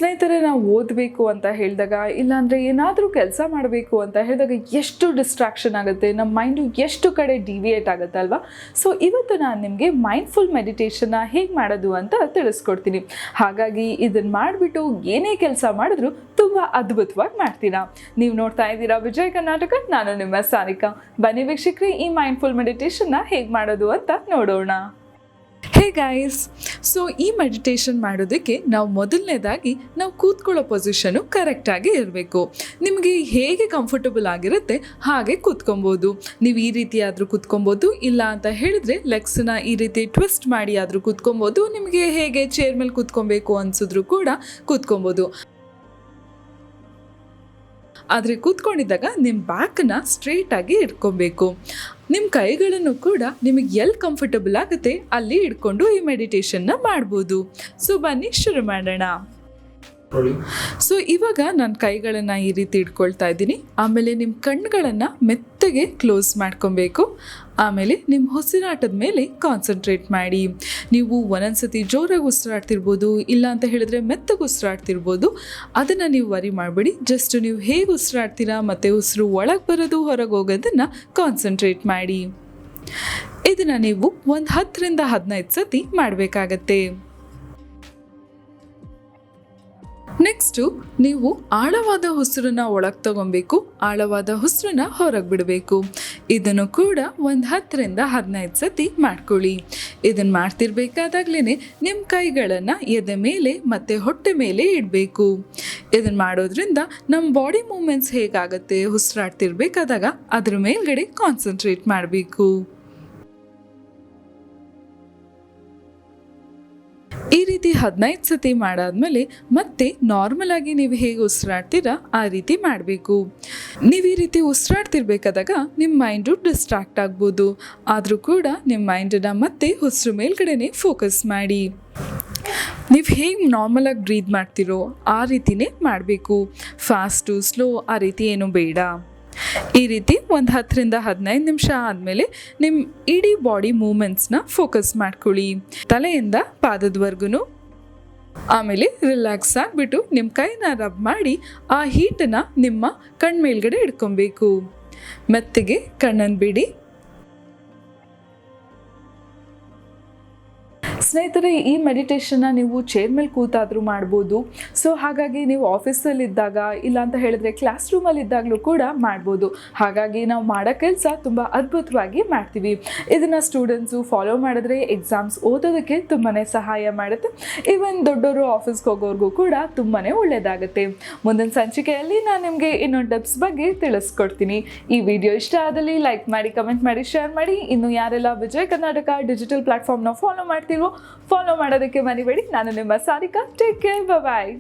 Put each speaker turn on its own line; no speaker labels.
ಸ್ನೇಹಿತರೆ, ನಾವು ಓದಬೇಕು ಅಂತ ಹೇಳಿದಾಗ ಇಲ್ಲಾಂದರೆ ಏನಾದರೂ ಕೆಲಸ ಮಾಡಬೇಕು ಅಂತ ಹೇಳಿದಾಗ ಎಷ್ಟು ಡಿಸ್ಟ್ರಾಕ್ಷನ್ ಆಗುತ್ತೆ, ನಮ್ಮ ಮೈಂಡು ಎಷ್ಟು ಕಡೆ ಡಿವಿಯೇಟ್ ಆಗುತ್ತೆ ಅಲ್ವಾ. ಸೊ ಇವತ್ತು ನಾನು ನಿಮಗೆ ಮೈಂಡ್ಫುಲ್ ಮೆಡಿಟೇಷನ್ನ ಹೇಗೆ ಮಾಡೋದು ಅಂತ ತಿಳಿಸ್ಕೊಡ್ತೀನಿ. ಹಾಗಾಗಿ ಇದನ್ನು ಮಾಡಿಬಿಟ್ಟು ಏನೇ ಕೆಲಸ ಮಾಡಿದ್ರು ತುಂಬ ಅದ್ಭುತವಾಗಿ ಮಾಡ್ತೀರಾ. ನೀವು ನೋಡ್ತಾ ಇದ್ದೀರಾ ವಿಜಯ್ ಕರ್ನಾಟಕ, ನಾನು ನಿಮ್ಮ ಸಾರಿಕಾ. ಬನ್ನಿ ವೀಕ್ಷಕರೇ, ಈ ಮೈಂಡ್ಫುಲ್ ಮೆಡಿಟೇಷನ್ನ ಹೇಗೆ ಮಾಡೋದು ಅಂತ ನೋಡೋಣ. ಹೇ ಗೈಸ್, ಸೊ ಈ ಮೆಡಿಟೇಷನ್ ಮಾಡೋದಕ್ಕೆ ನಾವು ಮೊದಲನೇದಾಗಿ ನಾವು ಕೂತ್ಕೊಳ್ಳೋ ಪೊಸಿಷನು ಕರೆಕ್ಟಾಗಿ ಇರಬೇಕು. ನಿಮಗೆ ಹೇಗೆ ಕಂಫರ್ಟಬಲ್ ಆಗಿರುತ್ತೆ ಹಾಗೆ ಕೂತ್ಕೊಬೋದು. ನೀವು ಈ ರೀತಿ ಆದರೂ ಕೂತ್ಕೊಬೋದು, ಇಲ್ಲ ಅಂತ ಹೇಳಿದ್ರೆ ಲೆಗ್ಸನ್ನ ಈ ರೀತಿ ಟ್ವಿಸ್ಟ್ ಮಾಡಿ ಆದರೂ ಕೂತ್ಕೊಬೋದು. ನಿಮಗೆ ಹೇಗೆ ಚೇರ್ ಮೇಲೆ ಕೂತ್ಕೊಬೇಕು ಅನಿಸಿದ್ರು ಕೂಡ ಕೂತ್ಕೊಬೋದು. ಆದರೆ ಕೂತ್ಕೊಂಡಿದ್ದಾಗ ನಿಮ್ಮ ಬ್ಯಾಕನ್ನು ಸ್ಟ್ರೇಟಾಗಿ ಇಟ್ಕೊಬೇಕು. ನಿಮ್ಮ ಕೈಗಳನ್ನು ಕೂಡ ನಿಮಗೆ ಎಲ್ಲಿ ಕಂಫರ್ಟಬಲ್ ಆಗುತ್ತೆ ಅಲ್ಲಿ ಇಟ್ಕೊಂಡು ಈ ಮೆಡಿಟೇಷನ್ನ ಮಾಡ್ಬೋದು. ಸೊ ಬನ್ನಿ ಶುರು ಮಾಡೋಣ. ಸೊ ಇವಾಗ ನಾನು ಕೈಗಳನ್ನು ಈ ರೀತಿ ಇಟ್ಕೊಳ್ತಾ ಇದ್ದೀನಿ. ಆಮೇಲೆ ನಿಮ್ಮ ಕಣ್ಣುಗಳನ್ನು ಮೆತ್ತಗೆ ಕ್ಲೋಸ್ ಮಾಡ್ಕೊಬೇಕು. ಆಮೇಲೆ ನಿಮ್ಮ ಉಸಿರಾಟದ ಮೇಲೆ ಕಾನ್ಸಂಟ್ರೇಟ್ ಮಾಡಿ. ನೀವು ಒಂದೊಂದ್ಸತಿ ಜೋರಾಗಿ ಉಸಿರಾಡ್ತಿರ್ಬೋದು, ಇಲ್ಲ ಅಂತ ಹೇಳಿದ್ರೆ ಮೆತ್ತಗೆ ಉಸಿರಾಡ್ತಿರ್ಬೋದು. ಅದನ್ನು ನೀವು ವರಿ ಮಾಡಬೇಡಿ. ಜಸ್ಟ್ ನೀವು ಹೇಗೆ ಉಸಿರಾಡ್ತೀರಾ ಮತ್ತು ಉಸಿರು ಒಳಗೆ ಬರೋದು ಹೊರಗೆ ಹೋಗೋದನ್ನು ಕಾನ್ಸಂಟ್ರೇಟ್ ಮಾಡಿ. ಇದನ್ನು ನೀವು ಒಂದು 10ರಿಂದ 15 ಸತಿ ಮಾಡಬೇಕಾಗತ್ತೆ. ನೆಕ್ಸ್ಟು ನೀವು ಆಳವಾದ ಉಸಿರನ್ನ ಒಳಗೆ ತಗೊಬೇಕು, ಆಳವಾದ ಉಸಿರನ್ನ ಹೊರಗೆ ಬಿಡಬೇಕು. ಇದನ್ನು ಕೂಡ ಒಂದು 10ರಿಂದ 15 ಸತಿ ಮಾಡ್ಕೊಳ್ಳಿ. ಇದನ್ನು ಮಾಡ್ತಿರ್ಬೇಕಾದಾಗ್ಲೇ ನಿಮ್ಮ ಕೈಗಳನ್ನು ಎದೆ ಮೇಲೆ ಮತ್ತು ಹೊಟ್ಟೆ ಮೇಲೆ ಇಡಬೇಕು. ಇದನ್ನು ಮಾಡೋದ್ರಿಂದ ನಮ್ಮ ಬಾಡಿ ಮೂಮೆಂಟ್ಸ್ ಹೇಗಾಗುತ್ತೆ ಉಸಿರಾಡ್ತಿರ್ಬೇಕಾದಾಗ ಅದ್ರ ಮೇಲ್ಗಡೆ ಕಾನ್ಸಂಟ್ರೇಟ್ ಮಾಡಬೇಕು. ಈ ರೀತಿ 15 ಸತಿ ಮಾಡಾದ್ಮೇಲೆ ಮತ್ತೆ ನಾರ್ಮಲ್ ಆಗಿ ನೀವು ಹೇಗೆ ಉಸಿರಾಡ್ತೀರಾ ಆ ರೀತಿ ಮಾಡಬೇಕು. ನೀವು ಈ ರೀತಿ ಉಸಿರಾಡ್ತಿರ್ಬೇಕಾದಾಗ ನಿಮ್ಮ ಮೈಂಡು ಡಿಸ್ಟ್ರಾಕ್ಟ್ ಆಗ್ಬೋದು. ಆದರೂ ಕೂಡ ನಿಮ್ಮ ಮೈಂಡನ್ನು ಮತ್ತೆ ಉಸಿರು ಮೇಲ್ಗಡೆನೆ ಫೋಕಸ್ ಮಾಡಿ. ನೀವು ಹೇಗೆ ನಾರ್ಮಲಾಗಿ ಬ್ರೀದ್ ಮಾಡ್ತೀರೋ ಆ ರೀತಿನೇ ಮಾಡಬೇಕು. ಫಾಸ್ಟು ಸ್ಲೋ ಆ ರೀತಿ ಏನೂ ಬೇಡ. ಈ ರೀತಿ ಒಂದು 10ರಿಂದ 15 ನಿಮಿಷ ಆದಮೇಲೆ ನಿಮ್ಮ ಇಡೀ ಬಾಡಿ ಮೂಮೆಂಟ್ಸ್ನ ಫೋಕಸ್ ಮಾಡ್ಕೊಳ್ಳಿ, ತಲೆಯಿಂದ ಪಾದದವರೆಗೂ. ಆಮೇಲೆ ರಿಲ್ಯಾಕ್ಸ್ ಆಗಿಬಿಟ್ಟು ನಿಮ್ಮ ಕೈನ ರಬ್ ಮಾಡಿ ಆ ಹೀಟನ್ನು ನಿಮ್ಮ ಕಣ್ಣು ಮೇಲ್ಗಡೆ ಇಟ್ಕೊಬೇಕು. ಮೆತ್ತಗೆ ಕಣ್ಣನ್ನು ಬಿಡಿ. ಸ್ನೇಹಿತರೆ, ಈ ಮೆಡಿಟೇಷನ್ನ ನೀವು ಚೇರ್ ಮೇಲೆ ಕೂತಾದರೂ ಮಾಡ್ಬೋದು. ಸೊ ಹಾಗಾಗಿ ನೀವು ಆಫೀಸಲ್ಲಿದ್ದಾಗ, ಇಲ್ಲ ಅಂತ ಹೇಳಿದ್ರೆ ಕ್ಲಾಸ್ ರೂಮಲ್ಲಿದ್ದಾಗಲೂ ಕೂಡ ಮಾಡ್ಬೋದು. ಹಾಗಾಗಿ ನಾವು ಮಾಡೋ ಕೆಲಸ ತುಂಬ ಅದ್ಭುತವಾಗಿ ಮಾಡ್ತೀವಿ. ಇದನ್ನು ಸ್ಟೂಡೆಂಟ್ಸು ಫಾಲೋ ಮಾಡಿದ್ರೆ ಎಕ್ಸಾಮ್ಸ್ ಓದೋದಕ್ಕೆ ತುಂಬಾ ಸಹಾಯ ಮಾಡುತ್ತೆ. ಈವನ್ ದೊಡ್ಡವರು ಆಫೀಸ್ಗೆ ಹೋಗೋರ್ಗೂ ಕೂಡ ತುಂಬಾ ಒಳ್ಳೆಯದಾಗುತ್ತೆ. ಮುಂದಿನ ಸಂಚಿಕೆಯಲ್ಲಿ ನಾನು ನಿಮಗೆ ಇನ್ನೊಂದು ಟಿಪ್ಸ್ ಬಗ್ಗೆ ತಿಳಿಸ್ಕೊಡ್ತೀನಿ. ಈ ವಿಡಿಯೋ ಇಷ್ಟ ಆದಲ್ಲಿ ಲೈಕ್ ಮಾಡಿ, ಕಮೆಂಟ್ ಮಾಡಿ, ಶೇರ್ ಮಾಡಿ. ಇನ್ನು ಯಾರೆಲ್ಲ ವಿಜಯ್ ಕರ್ನಾಟಕ ಡಿಜಿಟಲ್ ಪ್ಲಾಟ್ಫಾರ್ಮ್ನ ಫಾಲೋ ಮಾಡ್ತೀರೋ ಫಾಲೋ ಮಾಡೋದಕ್ಕೆ ಮರಿಬೇಡಿ. ನಾನು ನಿಮ್ಮ ಸಾರಿಕಾ. ಟೇಕ್ ಕೇರ್, ಬಾಯ್.